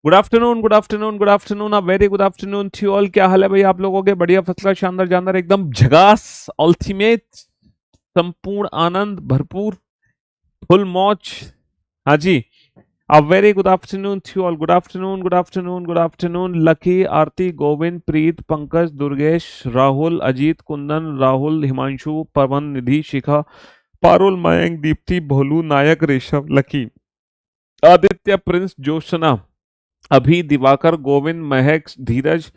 Good afternoon, good afternoon, good afternoon, a very good afternoon to all. क्या हाल है भाई आप लोगों के? बढ़िया, फर्स्ट क्लास, शानदार जानदार, एकदम झगास, अल्टीमेट, संपूर्ण आनंद, भरपूर, फुल मौज। हाँ जी। A very good afternoon to all. Good afternoon, good afternoon, good afternoon. Lucky, Aarti, Govind, Preet, Pankaj, Durgesh, Rahul, Ajit, Kundan, Rahul, Himanshu, Pawan, Nidhi, Shikha, Parul, Mayank, Deepti, Bholu, Nayak, Rishabh, Lucky, Aditya, Prince, Joshna, Abhi, Diwakar, Govind, Mahak, Dheeraj,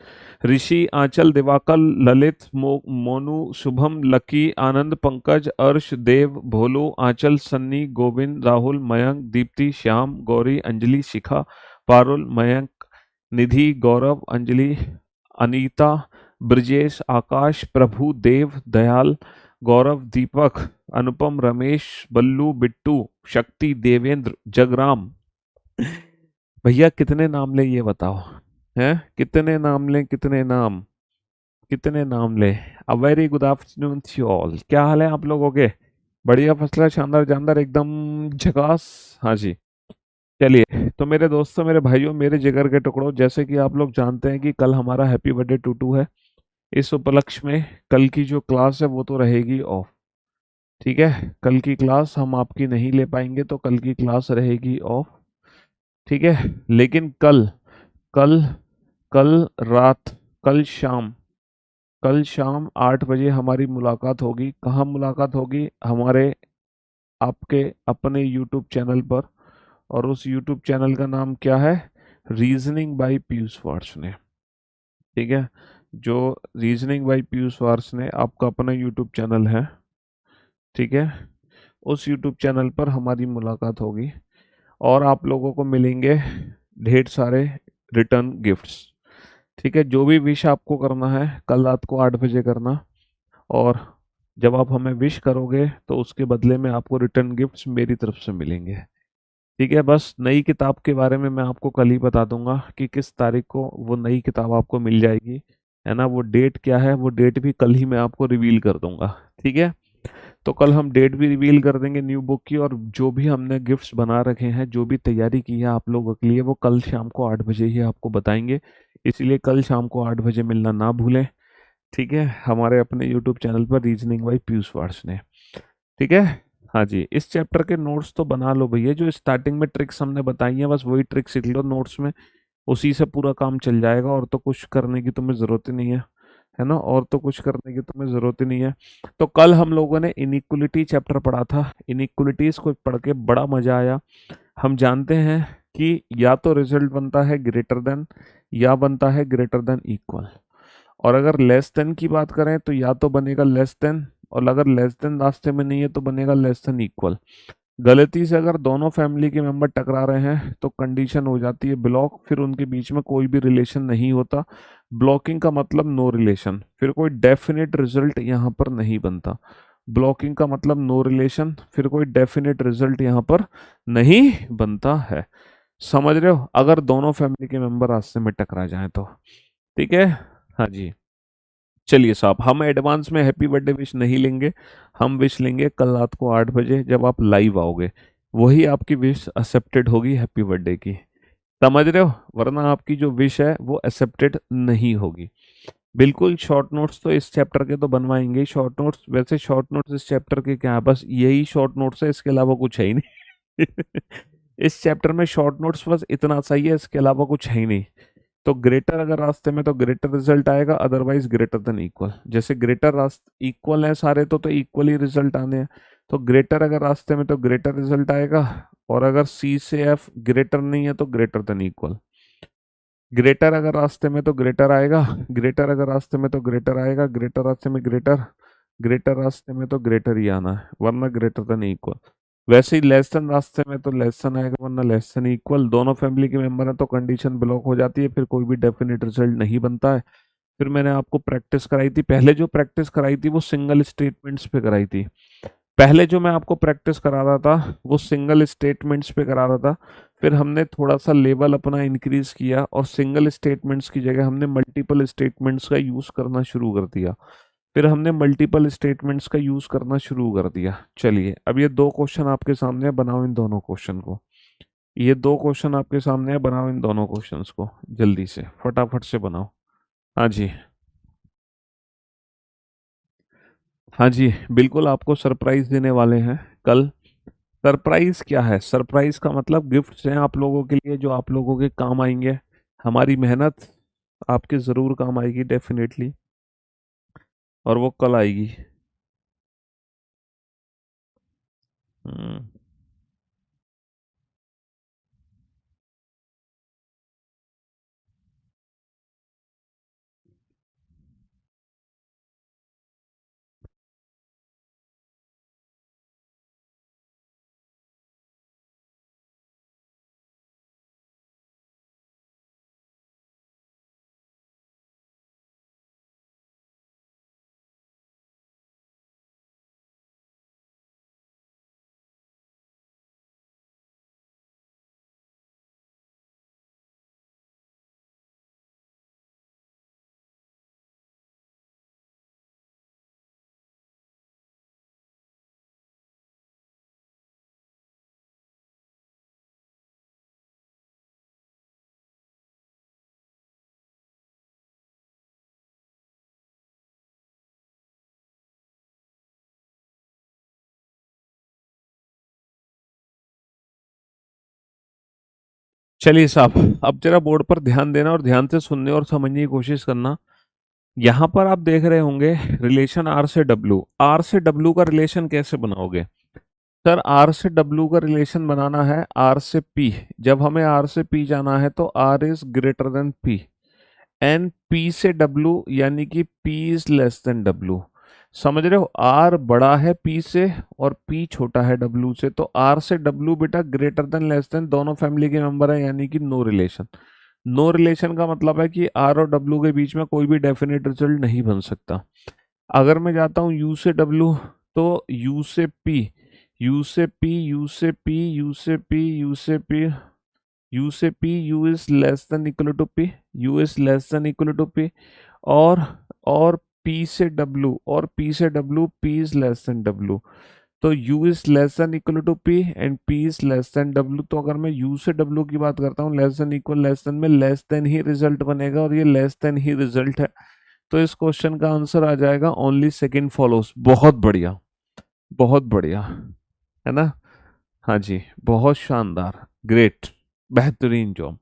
Rishi, Aanchal, Diwakar, Lalit, Monu, Shubham, Lucky, Anand, Pankaj, Arsh, Dev, भोलू, आंचल, सन्नी, गोविंद, राहुल, मयंक, दीप्ति, श्याम, गौरी, अंजलि, शिखा, पारुल, मयंक, निधि, गौरव, अंजलि, अनीता, ब्रजेश, आकाश, प्रभु, देव, दयाल, गौरव, दीपक, अनुपम, रमेश, बल्लू, बिट्टू, शक्ति, देवेंद्र, जगराम। भैया कितने नाम ले ये बताओ? हैं? कितने नाम ले, कितने नाम, कितने नाम ले? A very good afternoon to all. क्या हाल है आप लोगों के? बढ़िया, फसला, शानदार जानदार, एकदम झकास। हाँ जी। चलिए, तो मेरे दोस्तों, मेरे भाइयों, मेरे जिगर के टुकड़ों, जैसे कि आप लोग जानते हैं कि कल हमारा हैप्पी बर्थडे टूटू है। इस उपलक्ष्य में कल की जो क्लास है वो तो रहेगी ऑफ। ठीक है, कल की क्लास हम आपकी नहीं ले पाएंगे, तो कल की क्लास रहेगी ऑफ। ठीक है, लेकिन कल, कल कल रात, कल शाम, कल शाम 8 बजे हमारी मुलाकात होगी। कहाँ मुलाकात होगी? हमारे, आपके अपने यूट्यूब चैनल पर। और उस यूट्यूब चैनल का नाम क्या है? Reasoning by Piyush Varshney. ठीक है, जो रीजनिंग बाय पीयूष वार्ष्णेय आपका अपना यूट्यूब चैनल है। ठीक है, उस यूट्यूब चैनल पर हमारी मुलाकात होगी और आप लोगों को मिलेंगे ढेर सारे रिटर्न गिफ्ट्स। ठीक है, जो भी विश आपको करना है कल रात को 8 बजे करना। और जब आप हमें विश करोगे तो उसके बदले में आपको रिटर्न गिफ्ट्स मेरी तरफ से मिलेंगे। ठीक है, बस नई किताब के बारे में मैं आपको कल ही बता दूंगा कि किस तारीख को वो नई किताब आपको मिल जाएगी। है ना? वो डेट क्या है, वो डेट भी कल ही मैं आपको रिवील कर दूंगा। ठीक है, तो कल हम डेट भी रिवील कर देंगे न्यू बुक की, और जो भी हमने गिफ्ट्स बना रखे हैं, जो भी तैयारी की है आप लोगों के लिए, वो कल शाम को 8 बजे ही आपको बताएंगे। इसलिए कल शाम को 8 बजे मिलना ना भूलें। ठीक है, हमारे अपने यूट्यूब चैनल पर रीजनिंग बाई पीयूष वार्ष्णेय। ठीक है। हाँ जी, इस चैप्टर के नोट्स तो बना लो भैया। जो स्टार्टिंग में ट्रिक्स हमने बताई हैं बस वही ट्रिक सीख लो नोट्स में। उसी से पूरा काम चल जाएगा, और तो कुछ करने की तुम्हें जरूरत ही नहीं है। है ना? और तो कुछ करने की तुम्हें जरूरत ही नहीं है। तो कल हम लोगों ने इनइक्वलिटी चैप्टर पढ़ा था। इनइक्वलिटीज को पढ़ के बड़ा मजा आया। हम जानते हैं कि या तो रिजल्ट बनता है ग्रेटर देन, या बनता है ग्रेटर देन इक्वल। और अगर लेस देन की बात करें तो या तो बनेगा लेस देन, और अगर लेस देन रास्ते में नहीं है तो बनेगा लेस देन इक्वल। गलती से अगर दोनों फैमिली के मेंबर टकरा रहे हैं तो कंडीशन हो जाती है ब्लॉक, फिर उनके बीच में कोई भी रिलेशन नहीं होता। ब्लॉकिंग का मतलब नो रिलेशन, फिर कोई डेफिनेट रिजल्ट यहाँ पर नहीं बनता। ब्लॉकिंग का मतलब नो रिलेशन, फिर कोई डेफिनेट रिजल्ट यहाँ पर नहीं बनता है। समझ रहे हो? अगर दोनों फैमिली के मेंबर रास्ते में टकरा जाएं तो। ठीक है। हाँ जी। चलिए साहब, हम एडवांस में हैप्पी बर्थडे विश नहीं लेंगे। हम विश लेंगे कल रात को 8 बजे जब आप लाइव आओगे। वही आपकी विश एक्सेप्टेड होगी हैप्पी बर्थडे की। समझ रहे हो? वरना आपकी जो विश है वो एक्सेप्टेड नहीं होगी। बिल्कुल। शॉर्ट नोट्स तो इस चैप्टर के तो बनवाएंगे ही। शॉर्ट नोट्स, वैसे शॉर्ट नोट्स इस चैप्टर के क्या है? बस यही शॉर्ट नोट्स है, इसके अलावा कुछ है ही नहीं। इस चैप्टर में शॉर्ट नोट्स बस इतना सही है, इसके अलावा कुछ है ही नहीं। तो ग्रेटर अगर रास्ते में तो ग्रेटर रिजल्ट आएगा, अदरवाइज ग्रेटर देन इक्वल। जैसे ग्रेटर रास्ते इक्वल है सारे, तो इक्वल ही रिजल्ट आने हैं। तो ग्रेटर अगर रास्ते में तो ग्रेटर रिजल्ट आएगा, और अगर सी से एफ ग्रेटर नहीं है तो ग्रेटर देन इक्वल। ग्रेटर अगर रास्ते में तो ग्रेटर आएगा, ग्रेटर अगर रास्ते में तो ग्रेटर आएगा, ग्रेटर रास्ते में ग्रेटर, ग्रेटर रास्ते में तो ग्रेटर ही आना है, वरना ग्रेटर देन इक्वल। वैसे ही लेस देन रास्ते में तो लेस देन आएगा, वरना लेस देन इक्वल। दोनों फैमिली के मेंबर हैं तो कंडीशन ब्लॉक हो जाती है, फिर कोई भी डेफिनेट रिजल्ट नहीं बनता है। फिर मैंने आपको प्रैक्टिस कराई थी, पहले जो प्रैक्टिस कराई थी वो सिंगल स्टेटमेंट्स पे कराई थी। पहले जो मैं आपको प्रैक्टिस करा रहा था वो सिंगल स्टेटमेंट्स पे करा रहा था। फिर हमने थोड़ा सा लेवल अपना इंक्रीज किया और सिंगल स्टेटमेंट्स की जगह हमने मल्टीपल स्टेटमेंट्स का यूज करना शुरू कर दिया। फिर हमने मल्टीपल स्टेटमेंट्स का यूज करना शुरू कर दिया। चलिए, अब ये दो क्वेश्चन आपके सामने है, बनाओ इन दोनों क्वेश्चन को। ये दो क्वेश्चन आपके सामने है, बनाओ इन दोनों क्वेश्चंस को जल्दी से, फटाफट से बनाओ। हाँ जी। हाँ जी, बिल्कुल आपको सरप्राइज देने वाले हैं कल। सरप्राइज क्या है? सरप्राइज का मतलब गिफ्ट्स हैं आप लोगों के लिए जो आप लोगों के काम आएंगे। हमारी मेहनत आपके ज़रूर काम आएगी डेफिनेटली, और वो कल आएगी। हम्म। चलिए साहब, अब जरा बोर्ड पर ध्यान देना और ध्यान से सुनने और समझने की कोशिश करना। यहाँ पर आप देख रहे होंगे रिलेशन आर से डब्ल्यू। आर से डब्ल्यू का रिलेशन कैसे बनाओगे? सर, आर से डब्ल्यू का रिलेशन बनाना है आर से पी। जब हमें आर से पी जाना है तो R is greater than P, N P से डब्ल्यू यानी कि P is less than W. समझ रहे हो? आर बड़ा है पी से और पी छोटा है डब्ल्यू से, तो आर से डब्ल्यू बेटा ग्रेटर देन लेस देन दोनों फैमिली के मेंबर है, यानी कि नो रिलेशन। नो रिलेशन का मतलब है कि आर और डब्ल्यू के बीच में कोई भी डेफिनेट रिजल्ट नहीं बन सकता। अगर मैं जाता हूँ यू से डब्ल्यू, तो यू से पी, यू से पी, यू से पी, यू से पी, यू से पी, यू से P, U is less than equal to P, U is less than equal to P. और और पी से डब्ल्यू, और पी से W, P is less than W. तो u is less than equal to p and p is less than w। तो अगर मैं u से w की बात करता हूँ, less than equal less than में लेस देन ही रिजल्ट बनेगा, और ये लेस देन ही रिजल्ट है। तो इस क्वेश्चन का आंसर आ जाएगा ओनली सेकंड फॉलोस। बहुत बढ़िया, बहुत बढ़िया, है ना? हाँ जी, बहुत शानदार, ग्रेट, बेहतरीन जॉब।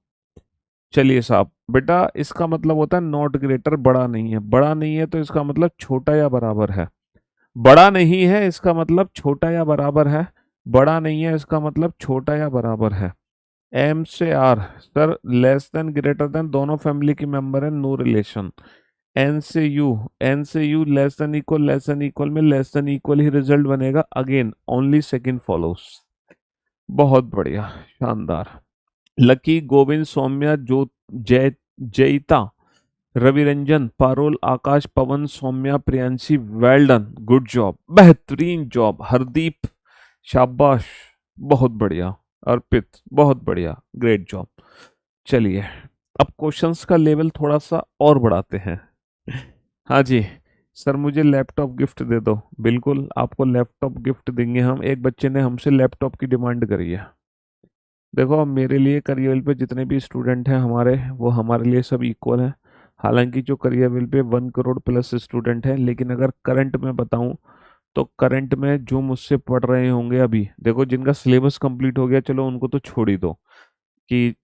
चलिए साहब, बेटा इसका मतलब होता है नॉट ग्रेटर, बड़ा नहीं है। बड़ा नहीं है तो इसका मतलब छोटा या बराबर है। बड़ा नहीं है इसका मतलब छोटा या बराबर है। बड़ा नहीं है इसका मतलब छोटा या बराबर है। एम से R, sir less than greater than दोनों फैमिली के मेंबर है, नो रिलेशन। एन से यू, एन से यू लेस देन इक्वल में लेस देन इक्वल ही रिजल्ट बनेगा, अगेन ओनली सेकंड फॉलोस। बहुत बढ़िया, शानदार। Lucky, Govind, Saumya, Jo, Jay, Jayita, Raviranjan, Parul, Akash, Pawan, Saumya, Priyanshi, well done, good job, बेहतरीन जॉब। हरदीप, शाबाश, बहुत बढ़िया। अर्पित, बहुत बढ़िया, ग्रेट जॉब। चलिए, अब क्वेश्चंस का लेवल थोड़ा सा और बढ़ाते हैं। हाँ जी। सर मुझे लैपटॉप गिफ्ट दे दो। बिल्कुल आपको लैपटॉप गिफ्ट देंगे हम। एक बच्चे ने हमसे लैपटॉप की डिमांड करी है। देखो, अब मेरे लिए करियर पे जितने भी स्टूडेंट हैं हमारे, वो हमारे लिए सब इक्वल हैं। हालांकि जो करियर पे 1 करोड़ प्लस स्टूडेंट हैं, लेकिन अगर करंट में बताऊं तो करंट में जो मुझसे पढ़ रहे होंगे अभी, देखो जिनका सिलेबस कंप्लीट हो गया चलो उनको तो छोड़ ही दो कि,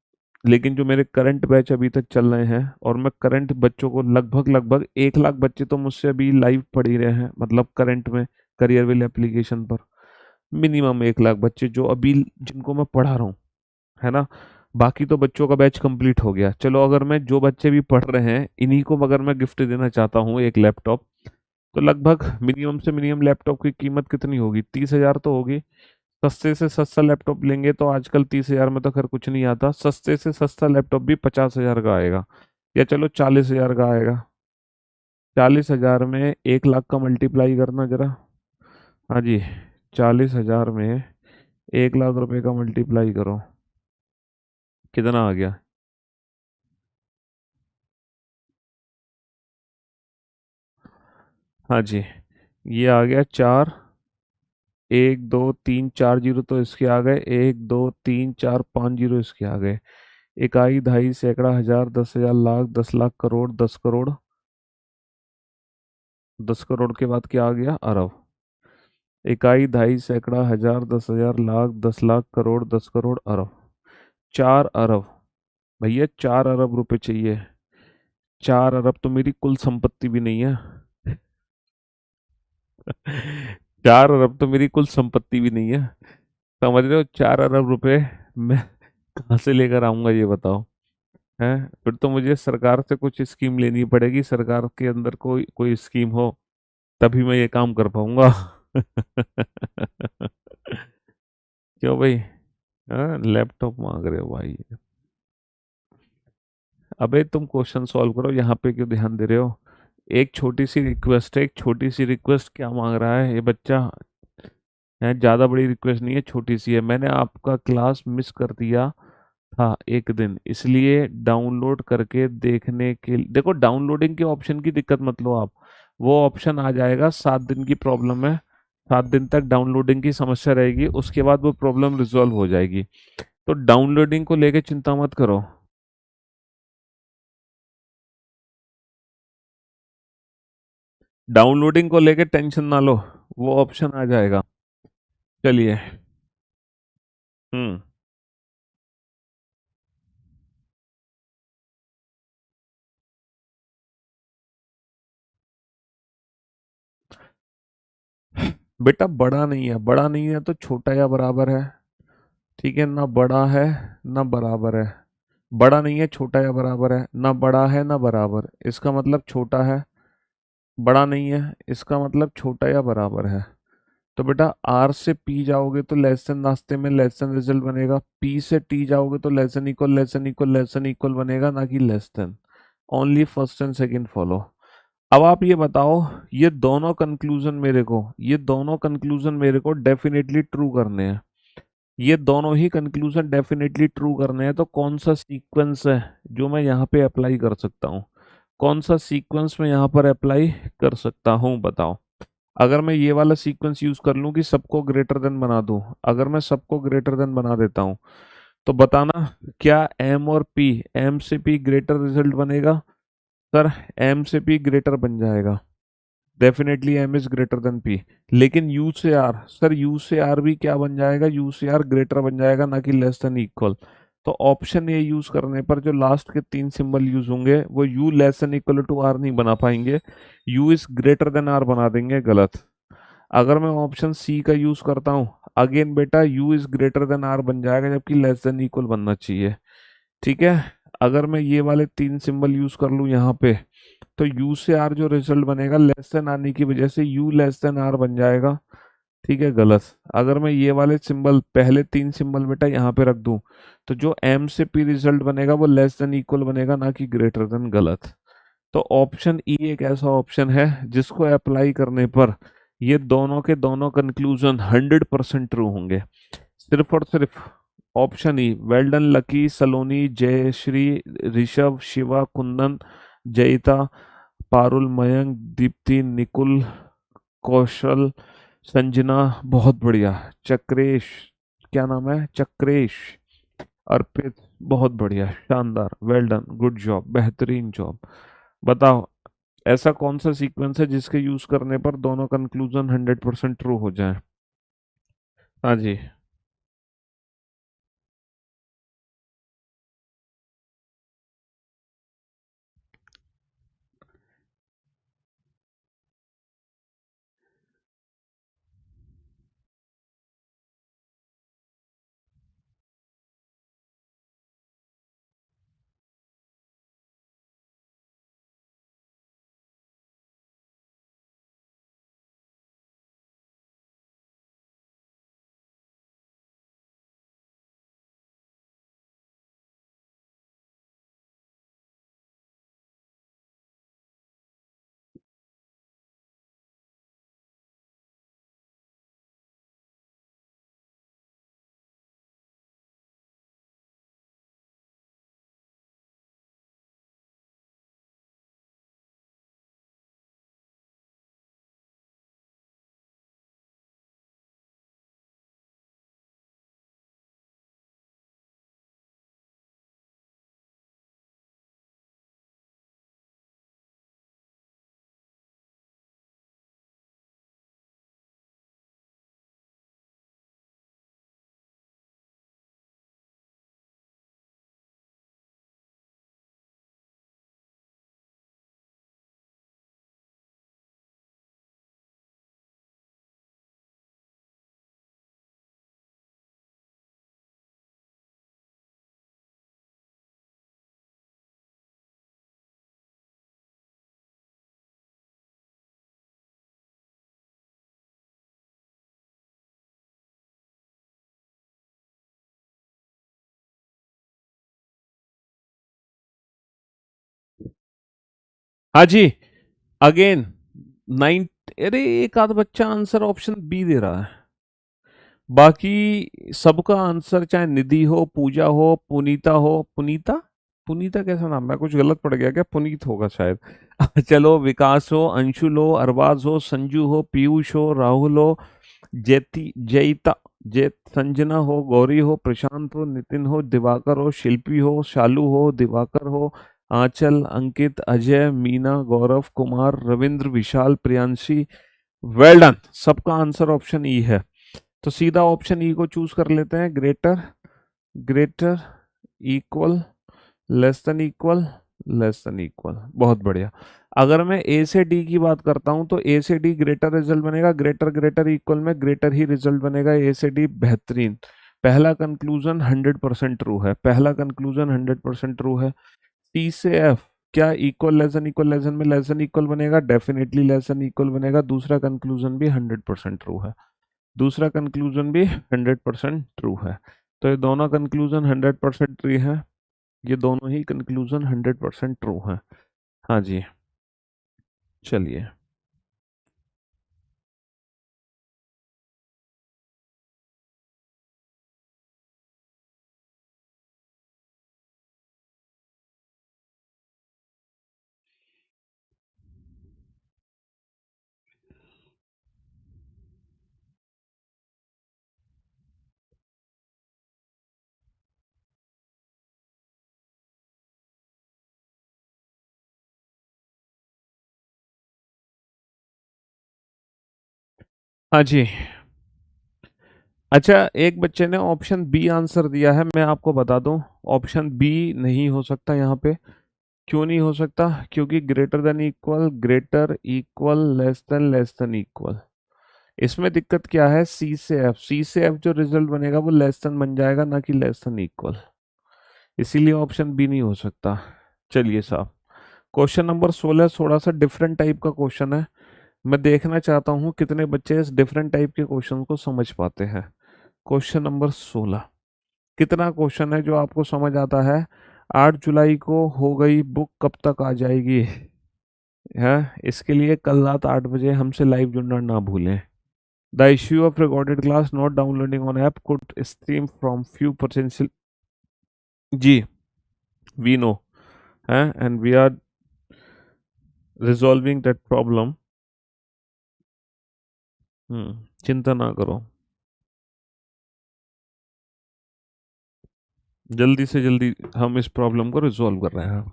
लेकिन जो मेरे करंट बैच अभी तक चल रहे हैं, और मैं करंट बच्चों को लगभग लगभग 1 लाख बच्चे तो मुझसे अभी लाइव पढ़ ही रहे हैं, मतलब करंट में करियर विल एप्लीकेशन पर। मिनिमम 1 लाख बच्चे जो अभी जिनको मैं पढ़ा रहा हूँ, है ना? बाकी तो बच्चों का बैच कंप्लीट हो गया। चलो, अगर मैं जो बच्चे भी पढ़ रहे हैं इन्हीं को अगर मैं गिफ्ट देना चाहता हूँ एक लैपटॉप, तो लगभग मिनिमम से मिनिमम लैपटॉप की कीमत कितनी होगी? 30,000 तो होगी। सस्ते से सस्ता लैपटॉप लेंगे तो आजकल 30,000 में तो खैर कुछ नहीं आता। सस्ते से सस्ता लैपटॉप भी 50,000 का आएगा, या चलो 40,000 का आएगा। 40,000 में 1 लाख का मल्टीप्लाई करना जरा। हाँ जी, 40,000 में 1 लाख रुपए का मल्टीप्लाई करो, कितना आ गया? हाँ जी, ये आ गया 4, एक दो तीन चार जीरो तो इसके आ गए, एक दो तीन चार पांच जीरो इसके आ गए। इकाई, दहाई, सैकड़ा, हजार, 10,000, लाख, 10 लाख, करोड़, 10 करोड़। 10 करोड़ के बाद क्या आ गया? अरब। इकाई, दहाई, सैकड़ा, हजार, 10,000, लाख, 10 लाख, करोड़, 10 करोड़, अरब। 4 अरब। भैया 4 अरब रुपए चाहिए। 4 अरब तो मेरी कुल संपत्ति भी नहीं है। 4 अरब तो मेरी कुल संपत्ति भी नहीं है। समझ रहे हो? 4 अरब रुपए मैं कहाँ से लेकर आऊंगा ये बताओ। हैं? फिर तो मुझे सरकार से कुछ स्कीम लेनी पड़ेगी, सरकार के अंदर कोई कोई स्कीम हो, तभी मैं ये काम कर पाऊंगा। क्यों भाई? हाँ, लैपटॉप मांग रहे हो भाई? अबे तुम क्वेश्चन सॉल्व करो, यहाँ पे क्यों ध्यान दे रहे हो? एक छोटी सी रिक्वेस्ट है, एक छोटी सी रिक्वेस्ट, क्या मांग रहा है ये बच्चा? है, ज्यादा बड़ी रिक्वेस्ट नहीं है, छोटी सी है। मैंने आपका क्लास मिस कर दिया था एक दिन, इसलिए डाउनलोड करके देखने के लिए, देखो डाउनलोडिंग के ऑप्शन की दिक्कत मत लो आप। वो ऑप्शन आ जाएगा, 7 दिन की प्रॉब्लम है। 7 दिन तक डाउनलोडिंग की समस्या रहेगी, उसके बाद वो प्रॉब्लम रिजॉल्व हो जाएगी। तो डाउनलोडिंग को लेके चिंता मत करो। डाउनलोडिंग को लेके टेंशन ना लो, वो ऑप्शन आ जाएगा। चलिए। हम्म। बेटा बड़ा नहीं है, बड़ा नहीं है तो छोटा या बराबर है। ठीक है, ना बड़ा है ना बराबर है। बड़ा नहीं है, छोटा या बराबर है, ना बड़ा है ना बराबर, इसका मतलब छोटा है। बड़ा नहीं है, इसका मतलब छोटा या बराबर है। तो बेटा आर से पी जाओगे तो लेस देन रास्ते में लेस देन रिजल्ट बनेगा, पी से टी जाओगे तो less than equal less than equal less than equal बनेगा, ना कि less than. Only first and second follow. अब आप ये बताओ, ये दोनों कंक्लूजन मेरे को डेफिनेटली ट्रू करने हैं। ये दोनों ही कंक्लूजन डेफिनेटली ट्रू करने हैं, तो कौन सा सीक्वेंस है जो मैं यहाँ पे अप्लाई कर सकता हूँ? कौन सा सीक्वेंस मैं यहाँ पर अप्लाई कर सकता हूँ बताओ। अगर मैं ये वाला सीक्वेंस यूज कर लूँ कि सबको ग्रेटर देन बना दूं, अगर मैं सबको ग्रेटर देन बना देता हूँ, तो बताना क्या एम और पी, एम से पी ग्रेटर रिजल्ट बनेगा? सर एम से पी ग्रेटर बन जाएगा, definitely M is greater than P. लेकिन यू से आर, सर यू से आर भी क्या बन जाएगा? यू से आर ग्रेटर बन जाएगा, ना कि लेस देन इक्वल। तो ऑप्शन ए यूज करने पर जो लास्ट के 3 सिंबल यूज होंगे वो U less than equal to R नहीं बना पाएंगे, U is greater than R बना देंगे। गलत। अगर मैं ऑप्शन सी का यूज करता हूँ, अगेन बेटा U is greater than R बन जाएगा, जबकि लेस देन इक्वल बनना चाहिए। ठीक है। अगर मैं ये वाले 3 सिंबल यूज कर लूँ यहाँ पे, तो यू से आर जो रिजल्ट बनेगा लेस देन आने की वजह से यू लेस देन आर बन जाएगा। ठीक है, गलत। अगर मैं ये वाले सिंबल, पहले 3 सिंबल बेटा यहाँ पे रख दूं, तो जो एम से पी रिजल्ट बनेगा वो लेस देन इक्वल बनेगा, ना कि ग्रेटर देन। गलत। तो ऑप्शन ई एक ऐसा ऑप्शन है जिसको अप्लाई करने पर ये दोनों के दोनों कंक्लूजन 100% ट्रू होंगे। सिर्फ और सिर्फ ऑप्शन ई। वेल्डन, लकी, सलोनी, जयश्री, ऋषभ, शिवा, कुंदन, जयिता, पारुल, मयंक, दीप्ति, निकुल, कौशल, संजना। बहुत बढ़िया। चक्रेश, क्या नाम है? चक्रेश। अर्पित। बहुत बढ़िया, शानदार, वेल डन, गुड जॉब, बेहतरीन जॉब। बताओ ऐसा कौन सा सीक्वेंस है जिसके यूज करने पर दोनों कंक्लूजन 100% ट्रू हो जाए? हाँ जी। हाँ जी, अगेन 9। अरे एक आध बच्चा आंसर ऑप्शन बी दे रहा है, बाकी सबका आंसर चाहे निधि हो, पूजा हो, पुनीता हो, पुनीता, पुनीता कैसा नाम है, कुछ गलत पड़ गया क्या, पुनीत होगा शायद। चलो, विकास हो, अंशुल हो, अरबाज हो, संजू हो, पीयूष हो, राहुल हो, जयती, जयिता, जय, संजना हो, गौरी हो, प्रशांत हो, नितिन हो, दिवाकर हो, शिल्पी हो, शालू हो, दिवाकर हो, आंचल, अंकित, अजय, मीना, गौरव, कुमार, रविंद्र, विशाल, प्रियांशी। वेल डन, सबका आंसर ऑप्शन ई है। तो सीधा ऑप्शन ई को चूज कर लेते हैं। Greater, greater, equal, less than equal, less than equal. बहुत बढ़िया। अगर मैं ए से डी की बात करता हूं तो ए से डी ग्रेटर रिजल्ट बनेगा, ग्रेटर ग्रेटर इक्वल में ग्रेटर ही रिजल्ट बनेगा, ए से डी बेहतरीन। पहला कंक्लूजन 100% ट्रू है, पहला कंक्लूजन 100% ट्रू है। टी से एफ, क्या इक्वल लेसन में लेसन इक्वल बनेगा, डेफिनेटली लेसन इक्वल बनेगा। दूसरा कंक्लूजन भी 100% ट्रू है, दूसरा कंक्लूजन भी 100% ट्रू है। तो ये दोनों कंक्लूजन 100% ट्रू है, ये दोनों ही कंक्लूजन 100% ट्रू है। हाँ जी, चलिए। हाँ जी। अच्छा, एक बच्चे ने ऑप्शन बी आंसर दिया है, मैं आपको बता दूं, ऑप्शन बी नहीं हो सकता यहाँ पे। क्यों नहीं हो सकता? क्योंकि greater than equal, greater, equal, less than equal, इसमें दिक्कत क्या है, सी से एफ, सी से एफ जो रिजल्ट बनेगा वो लेस देन बन जाएगा, ना कि लेस देन इक्वल, इसीलिए ऑप्शन बी नहीं हो सकता। चलिए साहब, क्वेश्चन नंबर 16 थोड़ा सा डिफरेंट टाइप का क्वेश्चन है। मैं देखना चाहता हूँ कितने बच्चे इस डिफरेंट टाइप के क्वेश्चन को समझ पाते हैं। क्वेश्चन नंबर 16, कितना क्वेश्चन है जो आपको समझ आता है? 8 जुलाई को हो गई बुक, कब तक आ जाएगी? है, इसके लिए कल रात 8 बजे हमसे लाइव जुड़ना ना भूलें। The issue of recorded class not downloading on app could stream from few potential, जी, वी नो है, and we are resolving that problem. चिंता ना करो, जल्दी से जल्दी हम इस प्रॉब्लम को रिजॉल्व कर रहे हैं।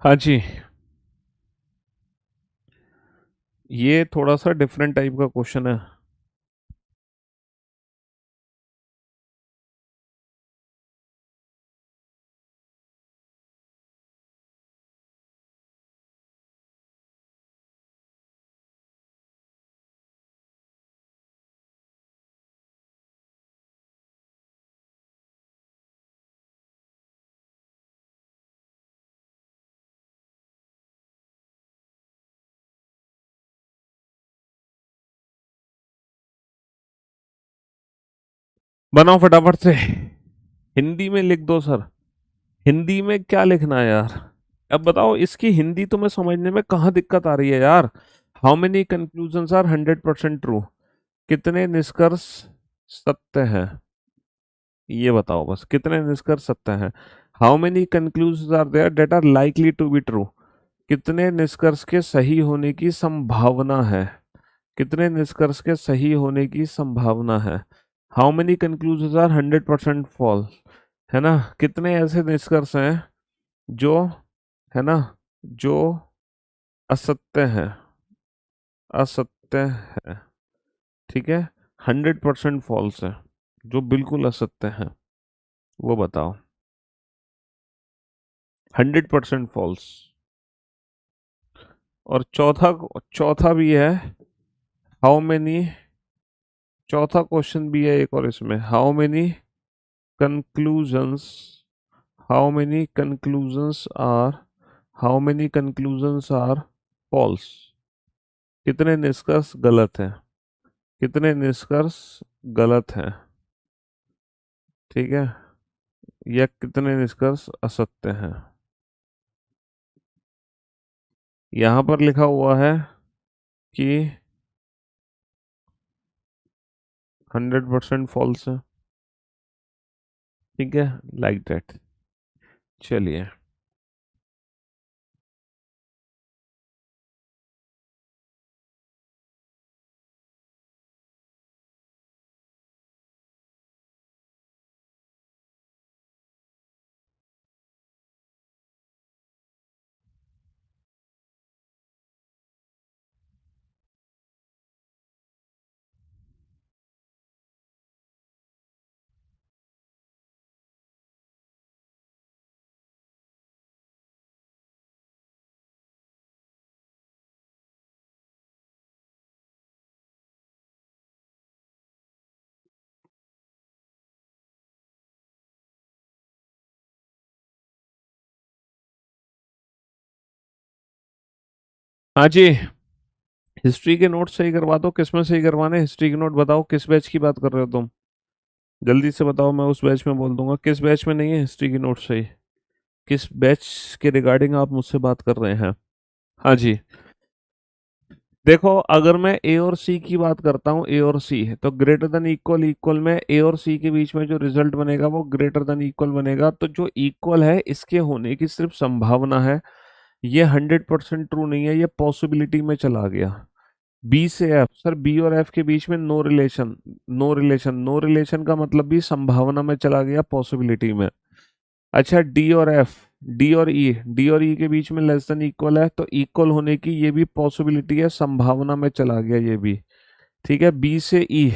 हाँ जी, ये थोड़ा सा डिफरेंट टाइप का क्वेश्चन है। बनाओ फटाफट से, हिंदी में लिख दो सर। हिंदी में क्या लिखना है यार? अब बताओ, इसकी हिंदी तुम्हें समझने में कहाँ दिक्कत आ रही है यार? How many conclusions are 100% true, कितने निष्कर्ष सत्य हैं? ये बताओ बस, कितने निष्कर्ष सत्य हैं? How many conclusions are there that are likely to be true, कितने निष्कर्ष के सही होने की संभावना है, कितने निष्कर्ष के सही होने की संभावना है? How many conclusions are 100% false, है ना? कितने ऐसे निष्कर्ष हैं जो, है ना, जो असत्य है, असत्य है, ठीक है, 100% फॉल्स है, जो बिल्कुल असत्य है, वो बताओ। 100% फॉल्स। और चौथा, चौथा भी है, हाउ मेनी, चौथा क्वेश्चन भी है एक और इसमें, how many conclusions, how many conclusions are how many conclusions are false, कितने निष्कर्ष गलत हैं, कितने निष्कर्ष गलत हैं, ठीक है, या कितने निष्कर्ष असत्य हैं। यहां पर लिखा हुआ है कि 100% फॉल्स है, ठीक है, लाइक दैट। चलिए, हाँ जी, हिस्ट्री के नोट सही करवा दो। किस में सही करवाने, हिस्ट्री के नोट बताओ, किस बैच की बात कर रहे हो तुम? जल्दी से बताओ, मैं उस बैच में बोल दूंगा। किस बैच में नहीं है हिस्ट्री की नोट सही? किस बैच के रिगार्डिंग आप मुझसे बात कर रहे हैं? हाँ जी, देखो, अगर मैं ए और सी की बात करता हूँ, ए और सी है तो ग्रेटर देन इक्वल, इक्वल में ए और सी के बीच में जो रिजल्ट बनेगा वो ग्रेटर देन इक्वल बनेगा। तो जो इक्वल है इसके होने की सिर्फ संभावना है, ये 100% ट्रू नहीं है, ये पॉसिबिलिटी में चला गया। बी से एफ, सर बी और एफ के बीच में no relation, no relation, no relation का मतलब भी संभावना में चला गया, पॉसिबिलिटी में। अच्छा, डी और एफ, डी और ई, डी और ई के बीच में लेस देन इक्वल है, तो इक्वल होने की ये भी पॉसिबिलिटी है, संभावना में चला गया ये भी, ठीक है। बी से ई,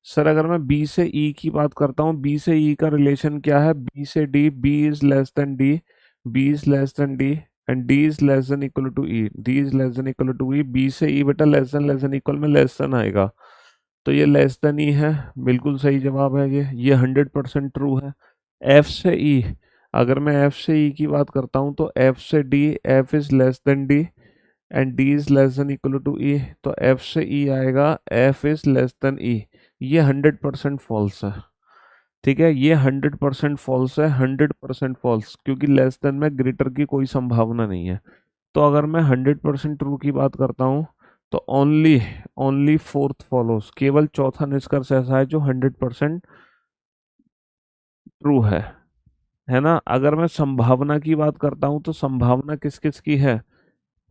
सर अगर मैं बी से ई की बात करता हूँ, बी से ई का रिलेशन क्या है? बी से D, B is less than D, B is less than D, and D is less than equal to E, D is less than equal to E. B से ई बेटा less than equal में less than आएगा, तो ये less than ई है, बिल्कुल सही जवाब है ये 100% ट्रू है। एफ से ई, अगर मैं एफ से ई की बात करता हूँ तो एफ से D, F is less than D and D is less than equal to E, तो एफ से ई आएगा F is less than E. ये 100% फॉल्स है, ठीक है, ये 100% फॉल्स है, 100% फॉल्स, क्योंकि लेस देन में ग्रेटर की कोई संभावना नहीं है। तो अगर मैं 100% ट्रू की बात करता हूँ तो ओनली, ओनली फोर्थ फॉलोस, केवल चौथा निष्कर्ष ऐसा है जो 100% ट्रू है ना। अगर मैं संभावना की बात करता हूँ तो संभावना किस किस की है?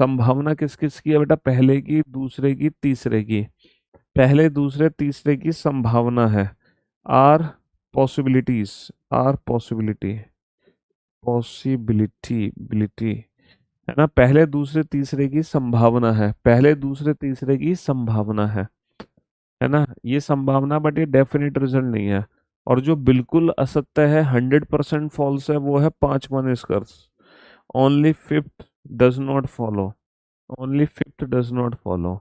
संभावना किस किस की है बेटा? पहले की, दूसरे की, तीसरे की। पहले, दूसरे, तीसरे की संभावना है, or possibilities, or possibility, possibility है ना। पहले, दूसरे, तीसरे की संभावना है, पहले, दूसरे, तीसरे की संभावना है ना, ये संभावना, बट ये डेफिनेट रिजल्ट नहीं है। और जो बिल्कुल असत्य है, 100% फॉल्स है, वो है पांचवा निष्कर्ष, only fifth does not follow, only fifth does not follow.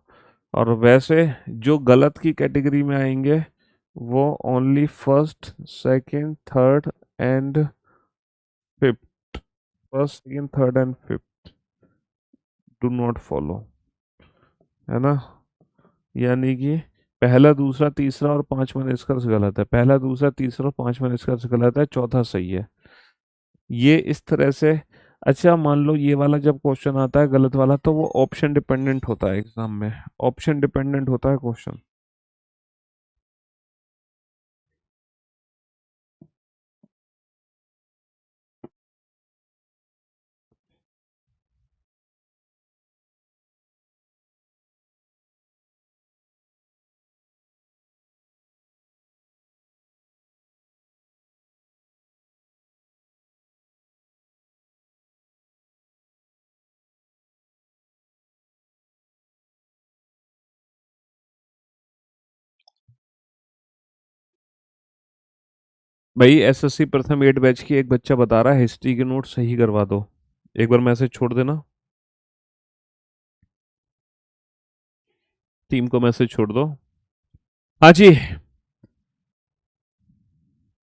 और वैसे जो गलत की कैटेगरी में आएंगे वो only first, second, third and fifth, first, second, third and fifth do not follow, है ना। यानी कि पहला, दूसरा, तीसरा और पांचवा निष्कर्ष गलत है, पहला, दूसरा, तीसरा और पांचवा निष्कर्ष गलत है, चौथा सही है, ये इस तरह से। अच्छा, मान लो ये वाला जब क्वेश्चन आता है गलत वाला, तो वो ऑप्शन डिपेंडेंट होता है, एग्जाम में ऑप्शन डिपेंडेंट होता है क्वेश्चन। भाई एसएससी प्रथम 8 बैच की एक बच्चा बता रहा है हिस्ट्री के नोट सही करवा दो, एक बार मैसेज छोड़ देना, टीम को मैसेज छोड़ दो। हाँ जी,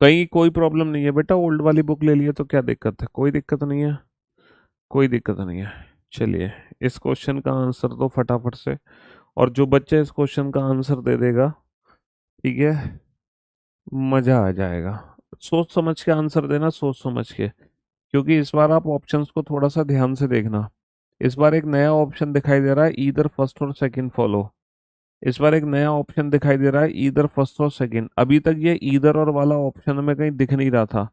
कहीं कोई प्रॉब्लम नहीं है बेटा, ओल्ड वाली बुक ले लिए तो क्या दिक्कत है? कोई दिक्कत नहीं है। कोई दिक्कत नहीं है। चलिए, इस क्वेश्चन का आंसर तो फटाफट से, और जो बच्चा इस क्वेश्चन का आंसर दे देगा, ठीक है, मजा आ जाएगा। सोच समझ के आंसर देना, सोच समझ के, क्योंकि इस बार आप ऑप्शंस को थोड़ा सा ध्यान से देखना। इस बार एक नया ऑप्शन दिखाई दे रहा है, ईदर फर्स्ट और सेकंड फॉलो। इस बार एक नया ऑप्शन दिखाई दे रहा है, ईदर फर्स्ट और सेकंड। अभी तक ये ईदर और वाला ऑप्शन हमें कहीं दिख नहीं रहा था।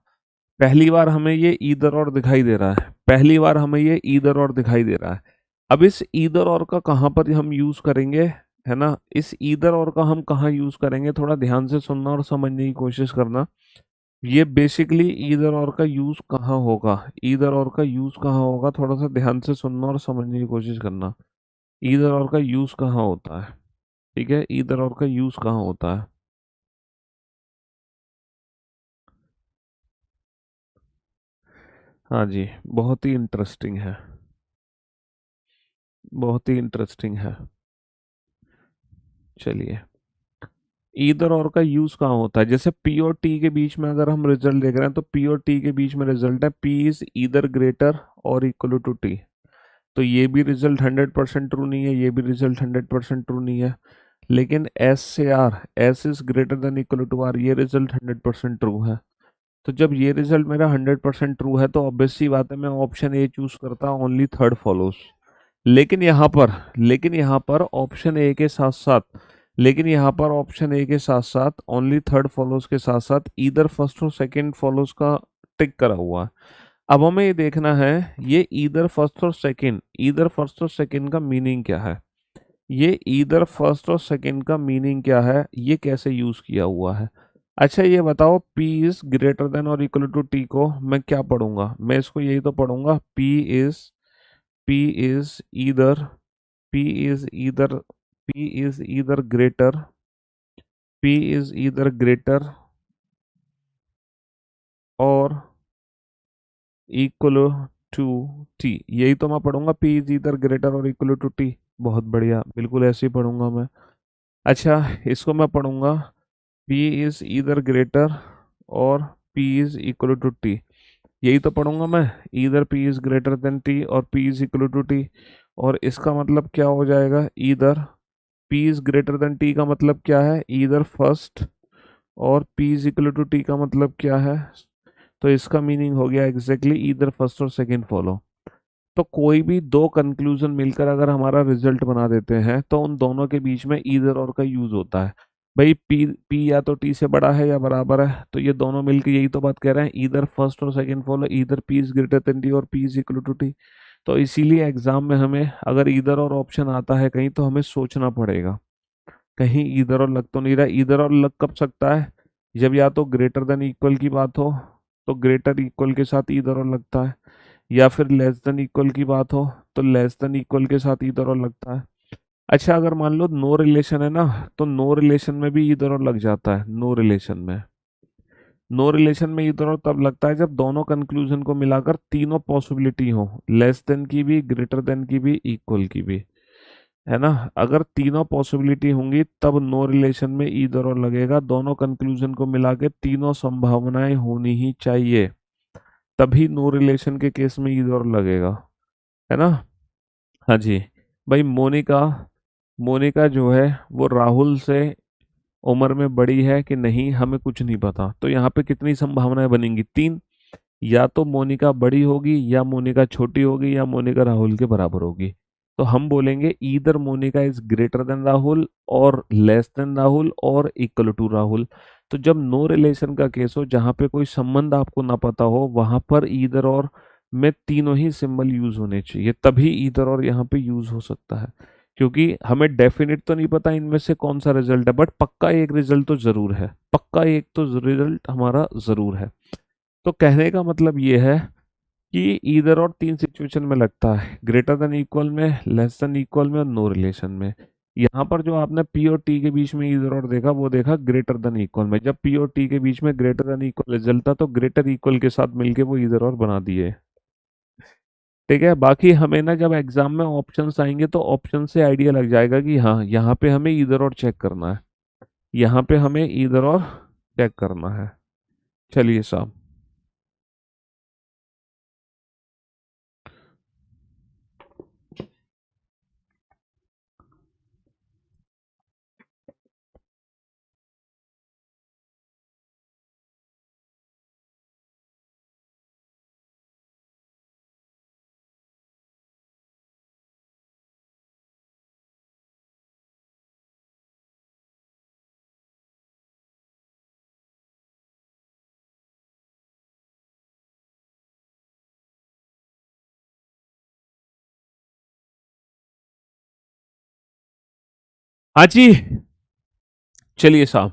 पहली बार हमें ये ईदर और दिखाई दे रहा है, पहली बार हमें ये ईदर और दिखाई दे रहा है। अब इस ईदर और का कहाँ पर हम यूज करेंगे, है ना, इस ईदर और का हम कहाँ यूज करेंगे, थोड़ा ध्यान से सुनना और समझने की कोशिश करना। ये बेसिकली ईदर और का यूज कहाँ होगा, ईदर और का यूज कहाँ होगा, थोड़ा सा ध्यान से सुनना और समझने की कोशिश करना। ईदर और का यूज कहाँ होता है, ठीक है, ईदर और का यूज कहाँ होता है। हाँ जी, बहुत ही इंटरेस्टिंग है, बहुत ही इंटरेस्टिंग है। चलिए, ईदर और का यूज कहाँ होता है, जैसे पी और टी के बीच में अगर हम रिजल्ट देख रहे हैं, तो पी और टी के बीच में रिजल्ट है पी इज ईदर ग्रेटर और इक्वल टू टी। तो ये भी रिजल्ट 100% ट्रू नहीं है, ये भी रिजल्ट 100% ट्रू नहीं है। लेकिन एस से R, S is greater than equal to R, ये रिजल्ट 100% ट्रू है। तो जब ये रिजल्ट मेरा 100% ट्रू है, तो ऑब्वियस सी बात है मैं ऑप्शन ए चूज करता, ओनली थर्ड फॉलोज। लेकिन यहाँ पर ऑप्शन ए के साथ साथ, लेकिन यहाँ पर ऑप्शन ए के साथ साथ ओनली थर्ड फॉलोज के साथ साथ ईदर फर्स्ट और सेकंड फॉलोज का टिक करा हुआ है। अब हमें ये देखना है, ये ईदर फर्स्ट और सेकंड का मीनिंग क्या है, ये ईदर फर्स्ट और सेकंड का मीनिंग क्या है, ये कैसे यूज किया हुआ है। अच्छा ये बताओ, P इज ग्रेटर देन और इक्वल टू टी को मैं क्या पढ़ूंगा, मैं इसको यही तो पढ़ूंगा, P is either P is either P is either greater P is either greater और इक्वल टू टी, यही तो मैं पढ़ूंगा, P इज ईदर ग्रेटर और इक्वल टू टी। बहुत बढ़िया, बिल्कुल ऐसे ही पढ़ूंगा मैं। अच्छा, इसको मैं पढ़ूंगा, P इज ईदर ग्रेटर और P is equal to T, यही तो पढ़ूंगा मैं, either P is greater than T और P is equal to T. और इसका मतलब क्या हो जाएगा, either P is greater than T का मतलब क्या है, ईदर फर्स्ट, और P is equal to T का मतलब क्या है, तो इसका मीनिंग हो गया एग्जैक्टली ईदर फर्स्ट और सेकंड फॉलो। तो कोई भी दो कंक्लूजन मिलकर अगर हमारा रिजल्ट बना देते हैं, तो उन दोनों के बीच में ईदर और का यूज होता है। भाई पी या तो टी से बड़ा है या बराबर है, तो ये दोनों मिलकर यही तो बात कह रहे हैं, ईदर फर्स्ट और second follow, either P is greater than T और P is equal to T. तो इसीलिए एग्जाम में हमें अगर ईदर और ऑप्शन आता है कहीं, तो हमें सोचना पड़ेगा, कहीं ईदर और लग तो नहीं रहा। ईदर और लग कब सकता है, जब या तो ग्रेटर देन इक्वल की बात हो, तो ग्रेटर इक्वल के साथ ईदर और लगता है, या फिर लेस देन इक्वल की बात हो, तो लेस देन इक्वल के साथ ईदर और लगता है। अच्छा अगर मान लो नो रिलेशन है ना, तो नो रिलेशन में भी ईदर और लग जाता है, नो रिलेशन में। नो रिलेशन में ईदर और तब लगता है जब दोनों कंक्लूजन को मिलाकर तीनों पॉसिबिलिटी हो, लेस देन की भी, ग्रेटर देन की भी, इक्वल की भी, है ना। अगर तीनों पॉसिबिलिटी होंगी तब नो रिलेशन में ईदर और लगेगा, दोनों कंक्लूजन को मिला के तीनों संभावनाएं होनी ही चाहिए, तभी नो रिलेशन के केस में ईदर और लगेगा, है ना। हाँ जी। भाई मोनिका, मोनिका जो है वो राहुल से उम्र में बड़ी है कि नहीं, हमें कुछ नहीं पता, तो यहाँ पे कितनी संभावनाएं बनेंगी, तीन। या तो मोनिका बड़ी होगी, या मोनिका छोटी होगी, या मोनिका राहुल के बराबर होगी। तो हम बोलेंगे either Monika is greater than Rahul और लेस देन राहुल और इक्वल टू राहुल। तो जब नो रिलेशन का केस हो, जहाँ पे कोई संबंध आपको ना पता हो, वहां पर ईदर और में तीनों ही सिंबल यूज होने चाहिए, तभी ईदर और यहाँ पे यूज हो सकता है। क्योंकि हमें डेफिनेट तो नहीं पता इनमें से कौन सा रिजल्ट है, बट पक्का एक रिजल्ट तो जरूर है, पक्का एक तो रिजल्ट हमारा जरूर है। तो कहने का मतलब ये है कि ईदर और तीन सिचुएशन में लगता है, ग्रेटर देन इक्वल में, लेस देन इक्वल में और नो रिलेशन में। यहाँ पर जो आपने पी और टी के बीच में ईदर और देखा, वो देखा ग्रेटर देन इक्वल में, जब पी और टी के बीच में ग्रेटर देन इक्वल रिजल्ट था, तो ग्रेटर इक्वल के साथ मिलके वो ईदर और बना दिए। ठीक है, बाकी हमें ना जब एग्जाम में ऑप्शंस आएंगे, तो ऑप्शन से आइडिया लग जाएगा कि हाँ यहाँ पे हमें ईदर और चेक करना है, यहाँ पे हमें ईदर और चेक करना है। चलिए साहब। हाँ जी, चलिए साहब,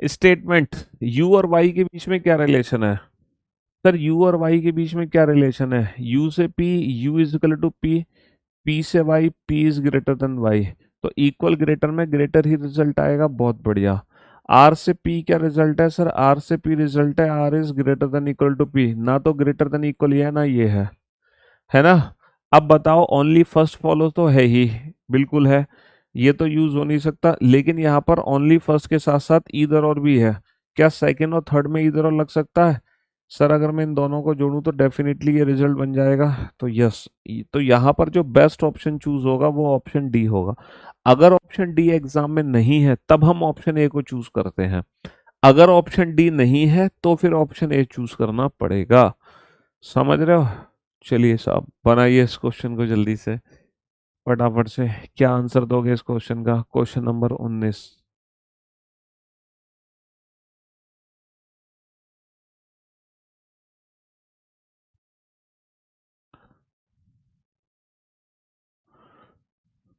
स्टेटमेंट यू और वाई के बीच में क्या रिलेशन है? सर यू और वाई के बीच में क्या रिलेशन है? यू से P, U is equal to P, P से Y, P is greater than Y. तो इक्वल ग्रेटर में ग्रेटर ही रिजल्ट आएगा, बहुत बढ़िया। आर से पी क्या रिजल्ट है सर? आर से पी रिजल्ट है R is greater than equal to P. ना तो ग्रेटर देन इक्वल ये है ना ये है ना? अब बताओ, ओनली फर्स्ट फॉलो तो है ही, बिल्कुल है, ये तो यूज हो नहीं सकता। लेकिन यहाँ पर ओनली फर्स्ट के साथ साथ ईदर और भी है। क्या सेकंड और थर्ड में ईदर और लग सकता है? सर अगर मैं इन दोनों को जोड़ूं तो डेफिनेटली ये रिजल्ट बन जाएगा। तो यस, तो यहाँ पर जो बेस्ट ऑप्शन चूज होगा वो ऑप्शन डी होगा। अगर ऑप्शन डी एग्जाम में नहीं है तब हम ऑप्शन ए को चूज करते हैं। अगर ऑप्शन डी नहीं है तो फिर ऑप्शन ए चूज करना पड़ेगा। समझ रहे हो? चलिए साहब, बनाइए इस क्वेश्चन को जल्दी से, फटाफट से। क्या आंसर दोगे इस क्वेश्चन का? Question number 19।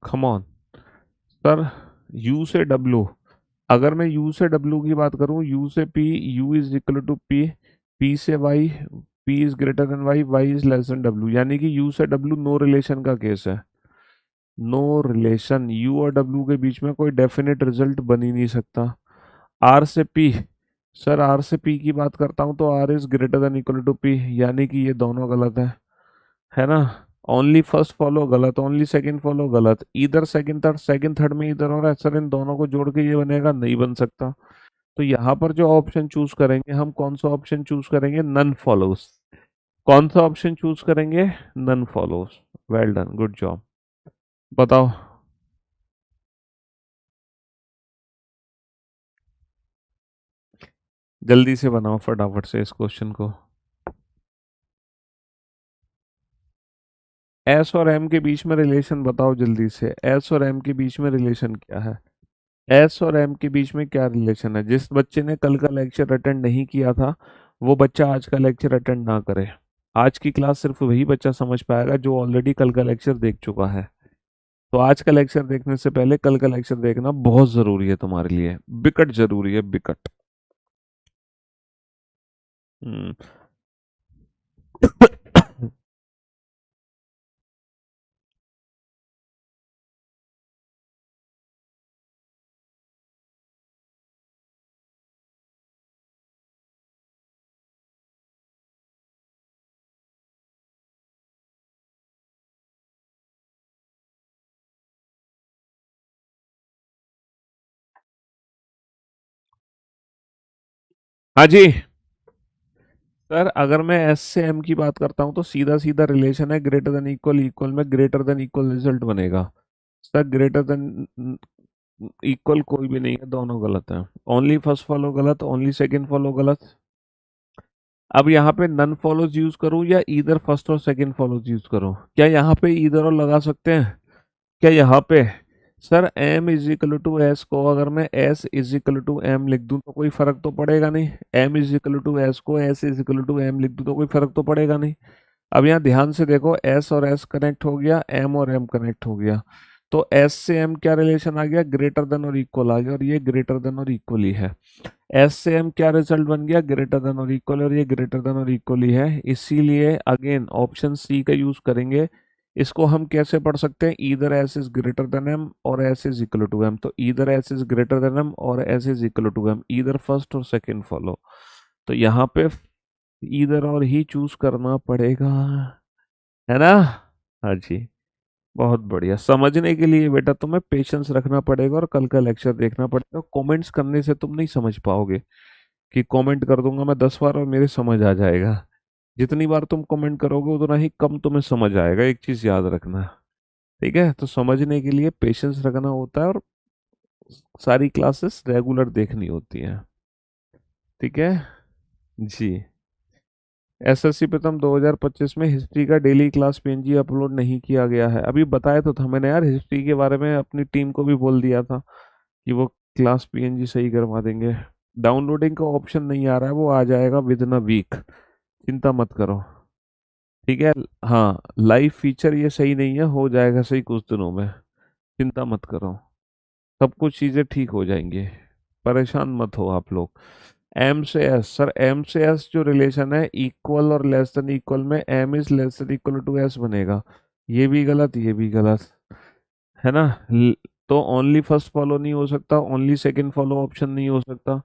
Come on sir, U से डब्लू। अगर मैं यू से डब्लू की बात करूं, यू से P, U is equal to P, P से Y, P is greater than Y, Y is less than W. यानी कि यू से डब्लू नो रिलेशन का केस है। नो रिलेशन, यू और डब्लू के बीच में कोई डेफिनेट रिजल्ट बन ही नहीं सकता। आर से पी, सर आर से पी की बात करता हूं तो R is greater than equal to P, यानी कि ये दोनों गलत है ना? ओनली फर्स्ट फॉलो गलत, ओनली सेकंड फॉलो गलत, इधर सेकंड थर्ड में इधर हो रहा है सर, इन दोनों को जोड़ के ये बनेगा, नहीं बन सकता। तो यहाँ पर जो ऑप्शन चूज करेंगे हम, कौन सा ऑप्शन चूज करेंगे? None follows. कौन सा ऑप्शन चूज करेंगे? None follows. Well done, good job. बताओ। जल्दी से बनाओ फटाफट से इस क्वेश्चन को। एस और एम के बीच में रिलेशन बताओ जल्दी से। एस और एम के बीच में रिलेशन क्या है? एस और एम के बीच में क्या रिलेशन है? जिस बच्चे ने कल का लेक्चर अटेंड नहीं किया था वो बच्चा आज का लेक्चर अटेंड ना करे। आज की क्लास सिर्फ वही बच्चा समझ पाएगा जो ऑलरेडी कल का लेक्चर देख चुका है। तो आज का लेक्चर देखने से पहले कल का लेक्चर देखना बहुत जरूरी है तुम्हारे लिए, बिकट जरूरी है, बिकट। हम्म। हाँ जी सर, अगर मैं एस से एम की बात करता हूँ तो सीधा सीधा रिलेशन है, ग्रेटर देन इक्वल, इक्वल में ग्रेटर देन इक्वल रिजल्ट बनेगा। सर ग्रेटर देन इक्वल कोई भी नहीं है, दोनों गलत है। ओनली फर्स्ट फॉलो गलत, ओनली सेकंड फॉलो गलत। अब यहाँ पे नन फॉलोज यूज करूँ या इधर फर्स्ट और सेकंड फॉलोज यूज करूँ? क्या यहाँ पे इधर और लगा सकते हैं? क्या यहाँ पे? Sir m is equal to S को अगर मैं s is equal to m लिख दूं तो कोई फर्क तो पड़ेगा नहीं। m is equal to s को s is equal to m लिख दूं तो कोई फर्क तो पड़ेगा नहीं। अब यहाँ ध्यान से देखो, s और s कनेक्ट हो गया, m और m कनेक्ट हो गया। तो s से m क्या रिलेशन आ गया? ग्रेटर देन और इक्वल आ गया, और ये ग्रेटर देन और इक्वल ही है। s से m क्या रिजल्ट बन गया? ग्रेटर देन और इक्वल, और ये ग्रेटर देन और इक्वल ही है। इसीलिए अगेन ऑप्शन सी का यूज करेंगे। इसको हम कैसे पढ़ सकते हैं? Either S is greater than M और S is equal to M. तो either S is greater than M और S is equal to M, either first और सेकंड फॉलो। तो यहाँ पे ईदर और ही चूज करना पड़ेगा, है ना? हाँ जी, बहुत बढ़िया। समझने के लिए बेटा तुम्हें पेशेंस रखना पड़ेगा और कल का लेक्चर देखना पड़ेगा। कमेंट्स करने से तुम नहीं समझ पाओगे कि कमेंट कर दूंगा मैं 10 बार और मेरे समझ आ जाएगा। जितनी बार तुम कमेंट करोगे उतना ही कम तुम्हें समझ आएगा, एक चीज याद रखना। ठीक है? तो समझने के लिए पेशेंस रखना होता है और सारी क्लासेस रेगुलर देखनी होती हैं। ठीक है जी। एसएससी प्रथम 2025 में हिस्ट्री का डेली क्लास पीएनजी अपलोड नहीं किया गया है। अभी बताया तो था मैंने यार, हिस्ट्री के बारे में अपनी टीम को भी बोल दिया था कि वो क्लास पीएनजी सही करवा देंगे। डाउनलोडिंग का ऑप्शन नहीं आ रहा है, वो आ जाएगा विद इन अ वीक, चिंता मत करो। ठीक है? हाँ, लाइव फीचर ये सही नहीं है, हो जाएगा सही कुछ दिनों में, चिंता मत करो। सब कुछ चीजें ठीक हो जाएंगी, परेशान मत हो आप लोग। एम से एस, सर एम से एस जो रिलेशन है इक्वल और लेस देन इक्वल में M is less than equal to S बनेगा। ये भी गलत, ये भी गलत, है ना। तो ओनली फर्स्ट फॉलो नहीं हो सकता, ओनली सेकंड फॉलो ऑप्शन नहीं हो सकता।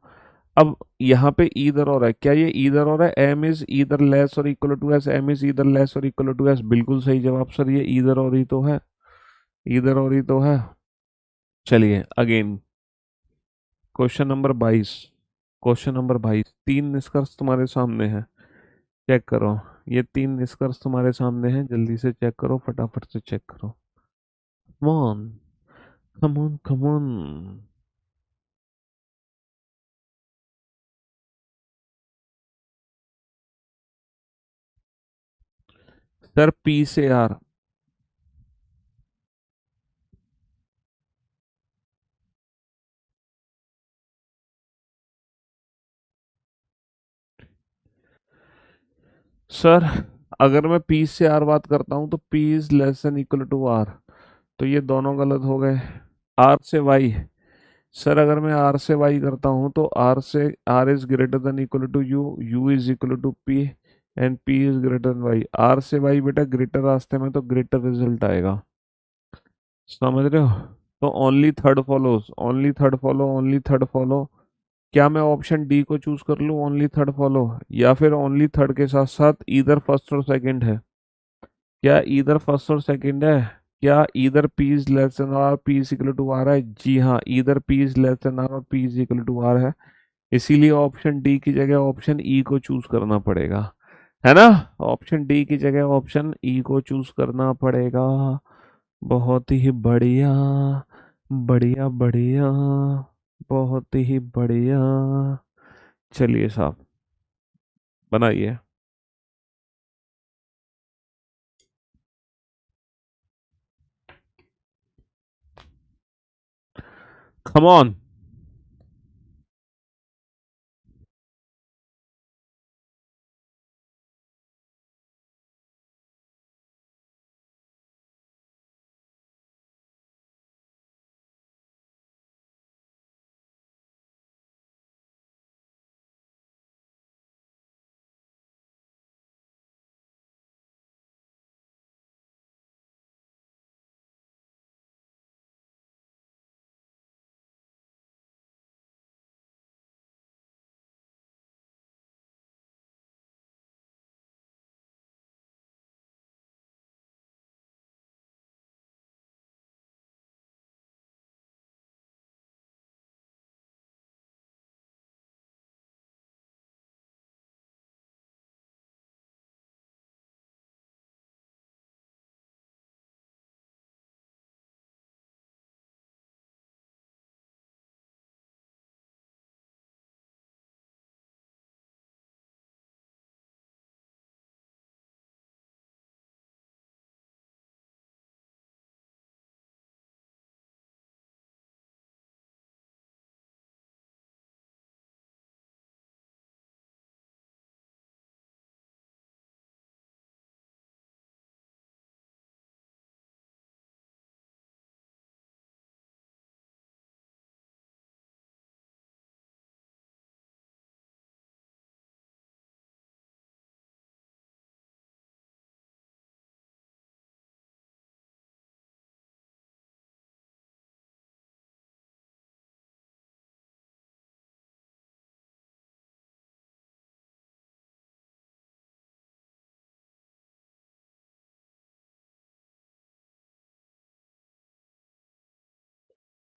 अब यहाँ पे ईदर और है, क्या ये ईदर और है? एम इज ईदर लेस और equal to S, M is either less और इक्वल टू एस, बिल्कुल सही जवाब सर, ये ईदर और ही तो है, ईदर और ही तो है। चलिए again, question number 22, question number 22, तीन निष्कर्ष तुम्हारे सामने हैं, चेक करो। ये तीन निष्कर्ष तुम्हारे सामने हैं, जल्दी से चेक करो, फटाफट से चेक करो। Come on, come on, come on. Sir P से आर, सर अगर मैं पी से आर बात करता हूं तो P is less than equal to R, तो ये दोनों गलत हो गए। आर से वाई, सर अगर मैं आर से वाई करता हूं तो आर से R is greater than equal to U, U is equal to P and P is greater than Y. R से वाई बेटा ग्रेटर रास्ते में तो ग्रेटर रिजल्ट आएगा, समझ रहे हो। तो only third follows, only third follow, only third follow. क्या मैं ऑप्शन डी को चूज कर लूं, ओनली थर्ड फॉलो, या फिर ओनली थर्ड के साथ साथ इधर फर्स्ट और सेकंड है? क्या इधर फर्स्ट और सेकंड है? क्या इधर P is less than R P is equal to R है? जी हाँ, इधर P is less than R और P is equal to R है। इसीलिए ऑप्शन डी की जगह ऑप्शन ई को चूज करना पड़ेगा, है ना। ऑप्शन डी की जगह ऑप्शन ई को चूज करना पड़ेगा। बहुत ही बढ़िया, बढ़िया बढ़िया, बहुत ही बढ़िया। चलिए साहब, बनाइए। Come on.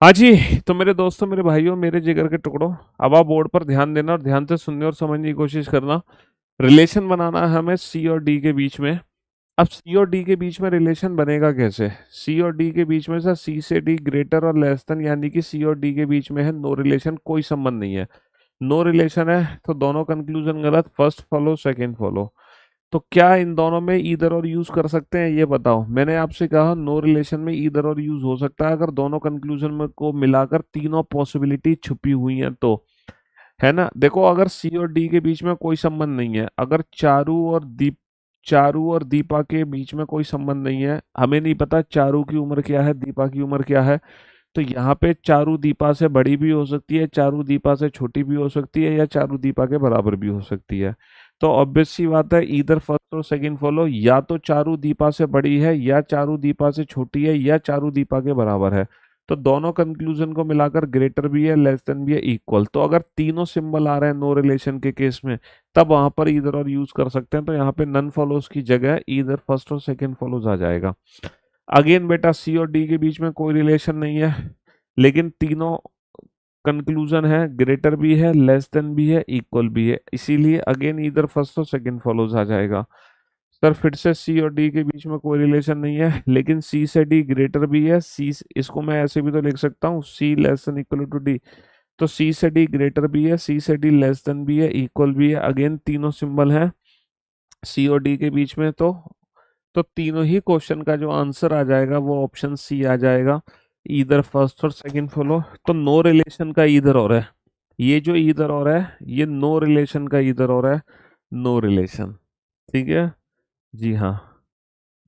हाँ जी, तो मेरे दोस्तों, मेरे भाइयों, मेरे जिगर के टुकड़ों, अब आप बोर्ड पर ध्यान देना और ध्यान से सुनने और समझने की कोशिश करना। रिलेशन बनाना है हमें सी और डी के बीच में। अब सी और डी के बीच में रिलेशन बनेगा कैसे? सी और डी के बीच में सर सी से डी ग्रेटर और लेस देन, यानी कि सी और डी के बीच में है नो रिलेशन, कोई संबंध नहीं है। नो रिलेशन है तो दोनों कंक्लूजन गलत, फर्स्ट फॉलो सेकंड फॉलो। तो क्या इन दोनों में ईदर और यूज कर सकते हैं, ये बताओ। मैंने आपसे कहा नो रिलेशन में ईदर और यूज हो सकता है अगर दोनों कंक्लूजन में को मिलाकर तीनों पॉसिबिलिटी छुपी हुई हैं तो, है ना। देखो अगर सी और डी के बीच में कोई संबंध नहीं है, अगर चारू और दीपा के बीच में कोई संबंध नहीं है, हमें नहीं पता चारू की उम्र क्या है, दीपा की उम्र क्या है, तो यहाँ पे चारुदीपा से बड़ी भी हो सकती है, चारुदीपा से छोटी भी हो सकती है, या चारुदीपा के बराबर भी हो सकती है। तो ऑब्वियस सी बात है, इधर फर्स्ट और सेकंड फॉलो, या तो चारुदीपा से बड़ी है, या चारुदीपा से छोटी है, या चारुदीपा के बराबर है। तो दोनों कंक्लूजन को मिलाकर ग्रेटर भी है, लेस देन भी है, इक्वल। तो अगर तीनों सिंबल आ रहे हैं नो रिलेशन के केस में, तब वहां पर इधर और यूज कर सकते हैं। तो यहाँ पे नन फॉलोज की जगह इधर फर्स्ट और सेकंड फॉलोज आ जाएगा। अगेन बेटा, सी और डी के बीच में कोई रिलेशन नहीं है, लेकिन तीनों कंक्लूजन है, ग्रेटर भी है, लेस देन भी है, इक्वल भी है, इसीलिए अगेन इधर फर्स्ट और सेकंड फॉलोज आ जाएगा। सर फिर से सी और डी के बीच में कोई रिलेशन नहीं है, लेकिन सी से डी ग्रेटर भी है। सी, इसको मैं ऐसे भी तो लिख सकता हूँ, C less than equal to D. तो सी से डी ग्रेटर भी है, सी से डी लेस देन भी है, इक्वल भी है। अगेन तीनों सिंबल हैं सी और डी के बीच में, तो तीनों ही क्वेश्चन का जो आंसर आ जाएगा वो ऑप्शन सी आ जाएगा, इधर फर्स्ट और सेकंड फॉलो। तो नो रिलेशन का इधर और है, ये जो इधर और है ये नो रिलेशन का इधर और है, नो रिलेशन। ठीक है जी हाँ,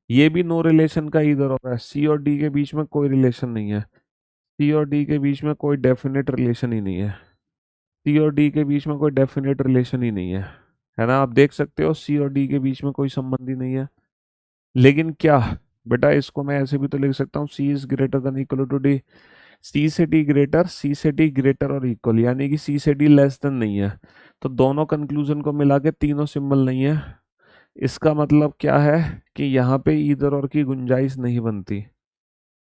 ये भी नो रिलेशन का इधर और है। सी और डी के बीच में कोई रिलेशन नहीं है, सी और डी के बीच में कोई डेफिनेट रिलेशन ही नहीं है, सी और डी के बीच में कोई डेफिनेट रिलेशन ही नहीं है ना। आप देख सकते हो सी और डी के बीच में कोई संबंध ही नहीं है। लेकिन क्या बेटा, इसको मैं ऐसे भी तो लिख सकता हूँ, C is greater than equal to D. C से डी ग्रेटर, सी से डी ग्रेटर और इक्वल, यानी कि सी से डी लेस देन नहीं है। तो दोनों कंक्लूजन को मिला के तीनों सिंबल नहीं है। इसका मतलब क्या है कि यहाँ पे इधर और की गुंजाइश नहीं बनती।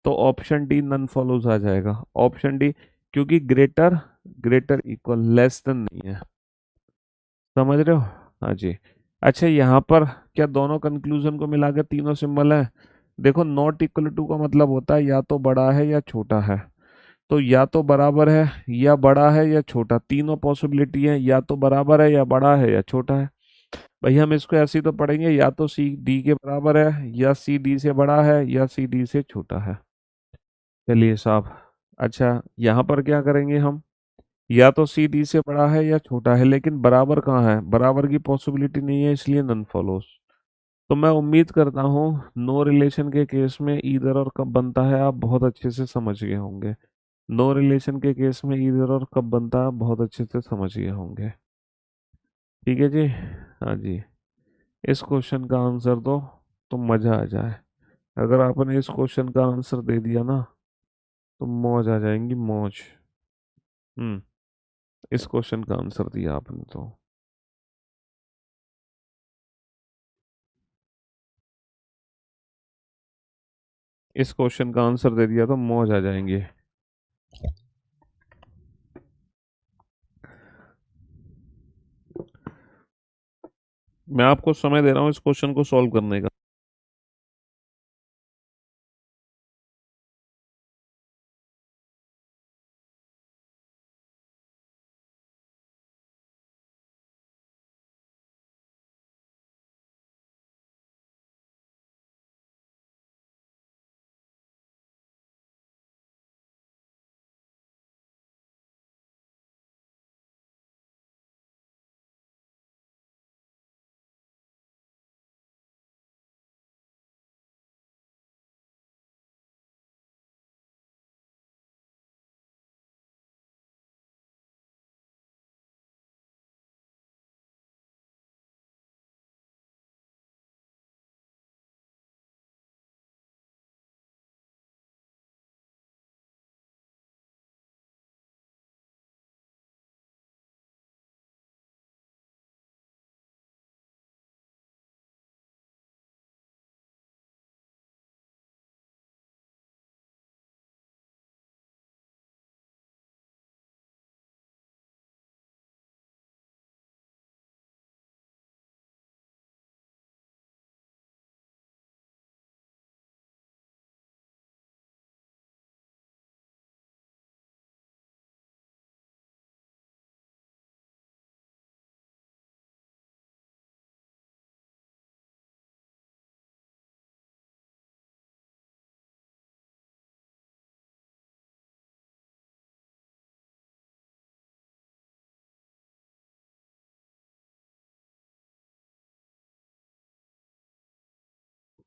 तो ऑप्शन डी नन फॉलोज आ जाएगा, ऑप्शन डी, क्योंकि greater greater equal less than नहीं है। समझ रहे हो? हाँ जी। अच्छा, यहाँ पर क्या दोनों कंक्लूजन को मिला के तीनों सिंबल है? देखो, नॉट इक्वल टू का मतलब होता है या तो बड़ा है या छोटा है। तो या तो बराबर है, या बड़ा है, या छोटा, तीनों पॉसिबिलिटी है, या तो बराबर है, या बड़ा है, या छोटा है। भाई हम इसको ऐसे ही तो पढ़ेंगे, या तो सी डी के बराबर है, या सी डी से बड़ा है, या सी डी से छोटा है। चलिए साहब। अच्छा, यहाँ पर क्या करेंगे हम, या तो सी डी से बड़ा है या छोटा है, लेकिन बराबर कहाँ है, बराबर की पॉसिबिलिटी नहीं है, इसलिए नन फॉलोस। तो मैं उम्मीद करता हूँ नो रिलेशन के केस में ईदर और कब बनता है आप बहुत अच्छे से समझ गए होंगे। नो रिलेशन के केस में ईदर और कब बनता है आप बहुत अच्छे से समझ गए होंगे। ठीक है जी। हाँ जी। इस क्वेश्चन का आंसर दो तो मज़ा आ जाए। अगर आपने इस क्वेश्चन का आंसर दे दिया ना, तो मौज आ जाएंगी, मौज। हम्म। इस क्वेश्चन का आंसर दिया आपने तो। इस क्वेश्चन का आंसर दे दिया तो मौज आ जाएंगे। मैं आपको समय दे रहा हूँ इस क्वेश्चन को सॉल्व करने का।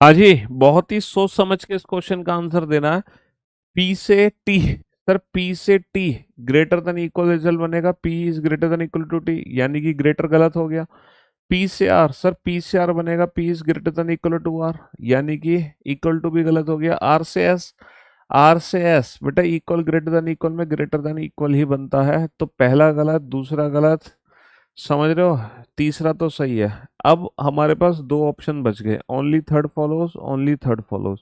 हाँ जी, बहुत ही सोच समझ के इस क्वेश्चन का आंसर देना है। पी से टी सर पी से T greater than equal result बनेगा, P is greater than equal to T, यानी कि ग्रेटर गलत हो गया। पी से आर, सर पी से आर बनेगा P is greater than equal to R, यानी कि इक्वल टू भी गलत हो गया। आर से एस, आर से एस बेटा इक्वल ग्रेटर देन इक्वल में ग्रेटर देन इक्वल ही बनता है, तो पहला गलत दूसरा गलत, समझ रहे हो, तीसरा तो सही है। अब हमारे पास दो ऑप्शन बच गए, only third follows, only third follows.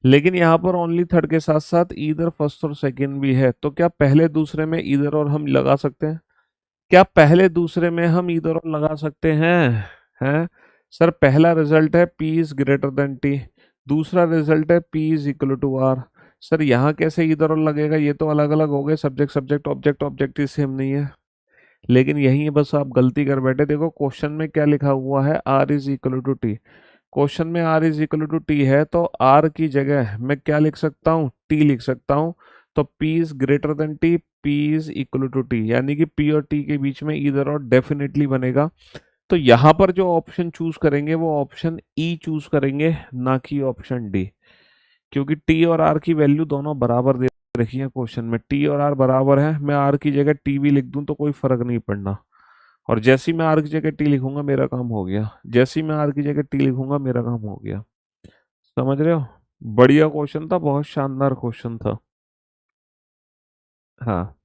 लेकिन यहाँ पर ओनली थर्ड के साथ साथ ईदर फर्स्ट और सेकंड भी है, तो क्या पहले दूसरे में ईदर और हम लगा सकते हैं? क्या पहले दूसरे में हम ईदर और लगा सकते हैं? सर पहला रिजल्ट है P is greater than T, दूसरा रिजल्ट है P is equal to R। Sir यहाँ कैसे ईदर और लगेगा? ये तो अलग अलग हो गए, subject subject object objective same नहीं है। लेकिन यही बस आप गलती कर बैठे। देखो क्वेश्चन में क्या लिखा हुआ है, R is equal to T. Question में R is equal to T है, तो R की जगह मैं क्या लिख सकता हूँ? T लिख सकता हूँ। तो P is greater than T, P is equal to T, यानी कि P और T के बीच में इधर और डेफिनेटली बनेगा। तो यहाँ पर जो ऑप्शन चूज करेंगे वो ऑप्शन E चूज करेंगे, ना कि ऑप्शन डी, क्योंकि T और R की वैल्यू दोनों बराबर दे रखी है क्वेश्चन में। T और R बराबर है, मैं R की जगह T भी लिख दूं तो कोई फर्क नहीं पड़ना। और जैसे ही मैं R की जगह T लिखूंगा मेरा काम हो गया, जैसे ही मैं R की जगह T लिखूंगा मेरा काम हो गया। समझ रहे हो? बढ़िया क्वेश्चन था, बहुत शानदार क्वेश्चन था। हाँ,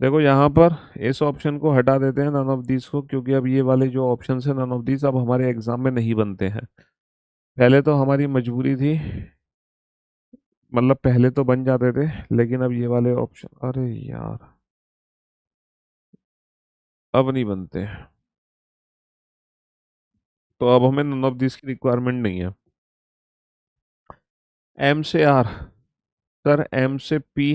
देखो यहाँ पर इस ऑप्शन को हटा देते हैं, नन ऑफ दीज को, क्योंकि अब ये वाले जो ऑप्शन है नन ऑफ दीज अब हमारे एग्जाम में नहीं बनते हैं। पहले तो हमारी मजबूरी थी, मतलब पहले तो बन जाते थे, लेकिन अब ये वाले ऑप्शन, अरे यार अब नहीं बनते, तो अब हमें नन ऑफ दिस की रिक्वायरमेंट नहीं है। एम से आर, सर एम से P,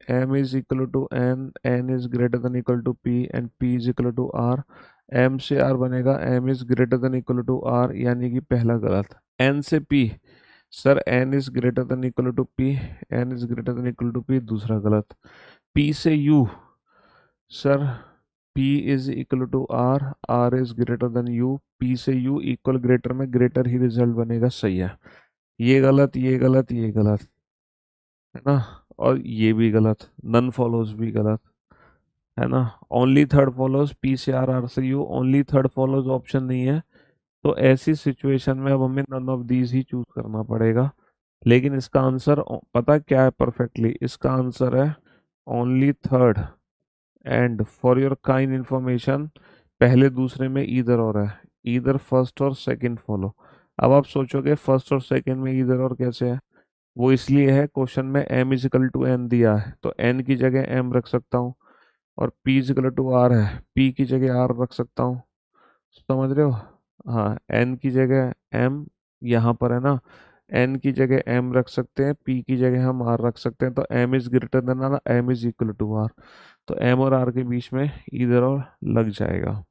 M is equal to N, N is greater than equal to P and P is equal to R. M से आर बनेगा M is greater than equal to R, यानी कि पहला गलत। N से P, sir N is greater than equal to P, N is greater than equal to P, दूसरा गलत। P से U, sir P is equal to R, R is greater than U, P से U equal greater में greater ही result बनेगा, सही है। ये गलत, ये गलत, ये गलत है ना, और ये भी गलत, नन फॉलोज भी गलत है ना। ओनली थर्ड फॉलोज, P से R, R से U, only third follows option नहीं है। तो ऐसी सिचुएशन में अब हमें नन ऑफ दीज ही चूज करना पड़ेगा। लेकिन इसका आंसर पता क्या है परफेक्टली? इसका आंसर है only third. And for your kind information, पहले दूसरे में ईदर और है, ईदर फर्स्ट और सेकंड फॉलो। अब आप सोचोगे फर्स्ट और सेकंड में ईदर और कैसे है? वो इसलिए है, क्वेश्चन में m इजिकल टू n दिया है, तो n की जगह m रख सकता हूँ, और p इजिकल टू r है, p की जगह r रख सकता हूँ। समझ रहे हो? हाँ, n की जगह m यहाँ पर है ना, n की जगह m रख सकते हैं, p की जगह हम r रख सकते हैं, तो m is greater than R, m is equal to r, तो m और r के बीच में इधर और लग जाएगा।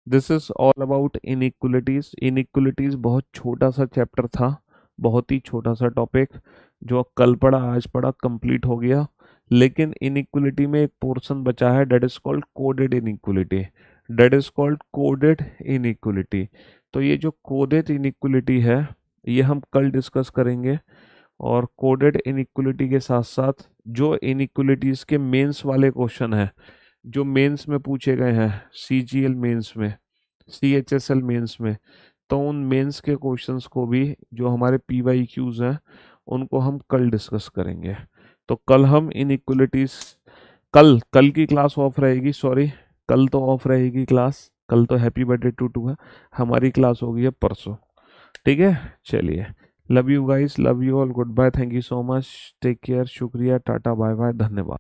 This is all about inequalities. Inequalities बहुत छोटा सा चैप्टर था, बहुत ही छोटा सा टॉपिक, जो कल पढ़ा आज पढ़ा कंप्लीट हो गया। लेकिन इनइक्वलिटी में एक पोर्शन बचा है, that is called coded inequality, that is called coded inequality. तो ये जो कोडेड इनइक्वलिटी है ये हम कल डिस्कस करेंगे। और कोडेड इनइक्वलिटी के साथ साथ जो इनइक्वलिटीज के मेंस वाले क्वेश्चन हैं, जो मेंस में पूछे गए हैं, CGL मेंस में, CHSL मेंस में, तो उन मेंस के क्वेश्चंस को भी, जो हमारे PYQs हैं, उनको हम कल डिस्कस करेंगे। तो कल हम इनइक्वलिटीज, कल कल की क्लास ऑफ रहेगी, सॉरी कल तो ऑफ रहेगी क्लास, कल तो हैप्पी बर्थडे टू है, हमारी क्लास होगी है परसों। ठीक है, चलिए, love you guys, love you all, good bye, thank you so much, take care, शुक्रिया, टाटा, बाय बाय, धन्यवाद।